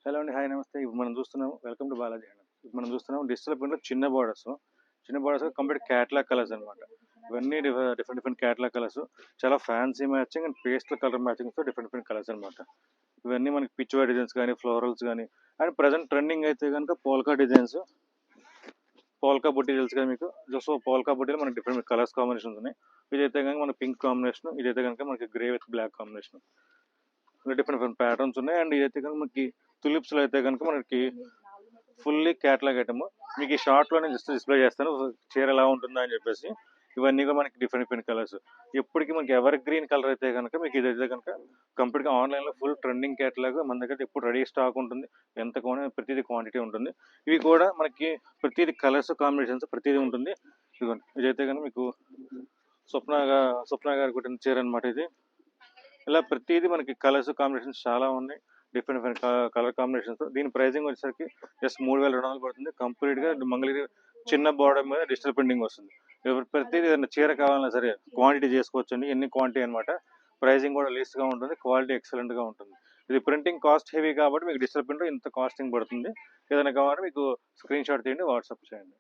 Hello అండి. Hi నమస్తే. ఇప్పుడు మనం చూస్తున్నాం వెల్కమ్ టు బాలాజీ అండి. ఇప్పుడు మనం చూస్తున్నాం డిజిటల్ ప్రింట్‌లో చిన్న బోర్డర్స్ కంప్లీట్ క్యాట్లాగ్ కలర్స్ అనమాట. ఇవన్నీ డిఫరెంట్ డిఫరెంట్ క్యాట్లాగ్ కలర్స్. చాలా fancy matching and pastel colour మ్యాచింగ్‌తో డిఫరెంట్ డిఫరెంట్ కలర్స్ అనమాట. ఇవన్నీ మనకి పిచ్ వై డిజైన్స్ కానీ, ఫ్లోరల్స్ కానీ అండ్ ప్రెజెంట్ ట్రెండింగ్ అయితే కనుక పోల్కా డిజైన్స్, పోల్కా బుట్టి తెలుసు కదా మీకు. సో పోల్కా బుట్టీలో మనకి డిఫరెంట్ కలర్స్ కాంబినేషన్స్ ఉన్నాయి. ఇదైతే కనుక మనకి పింక్ కాంబినేషన్, ఇదైతే కనుక మనకి grey with black combination. Different different patterns ఉన్నాయి. అండ్ ఇదైతే కనుక మనకి తులిప్స్లో అయితే కనుక మనకి ఫుల్లీ క్యాట్లాగ్ ఐటమ్. మీకు ఈ షార్ట్లోనే జస్ట్ డిస్ప్లే చేస్తాను చీర ఎలా ఉంటుందా అని చెప్పేసి. ఇవన్నీ కూడా మనకి డిఫరెంట్ డిఫరెంట్ కలర్స్. ఎప్పటికీ మనకి ఎవర్ గ్రీన్ కలర్ అయితే కనుక మీకు ఇదైతే కనుక కంప్లీట్గా ఆన్లైన్లో ఫుల్ ట్రెండింగ్ క్యాట్లాగ్ మన దగ్గర ఎప్పుడు రెడీ స్టాక్ ఉంటుంది. ఎంత కొనే ప్రతిదీ క్వాంటిటీ ఉంటుంది. ఇవి కూడా మనకి ప్రతిదీ కలర్స్ కాంబినేషన్స్ ప్రతిదీ ఉంటుంది. ఇదిగోండి, ఇదైతే కనుక మీకు స్వప్న గారు కుట్టిన చీర అనమాట ఇది. ఇలా ప్రతిదీ మనకి కలర్స్ కాంబినేషన్స్ చాలా ఉన్నాయి. Different different colour combinations. దీని ప్రైసింగ్ వచ్చేసరికి జస్ట్ 3200 పడుతుంది. కంప్లీట్గా మంగళగిరి చిన్న బార్డర్ మీద డిజిటల్ ప్రింటింగ్ వస్తుంది. ప్రతిదీ ఏదైనా చీర కావాలన్నా సరే క్వాంటిటీ చేసుకోవచ్చు అండి. ఎన్ని క్వాంటిటీ అనమాట. ప్రైసింగ్ కూడా లీస్ట్గా ఉంటుంది. క్వాలిటీ ఎక్సలెంట్గా ఉంటుంది. ఇది ప్రింటింగ్ కాస్ట్ హెవీ కాబట్టి మీకు డిజిటల్ ప్రింట్ ఇంత కాస్టింగ్ పడుతుంది. ఏదైనా కావాలంటే మీకు స్క్రీన్ షాట్ తీయండి, వాట్సాప్ చేయండి.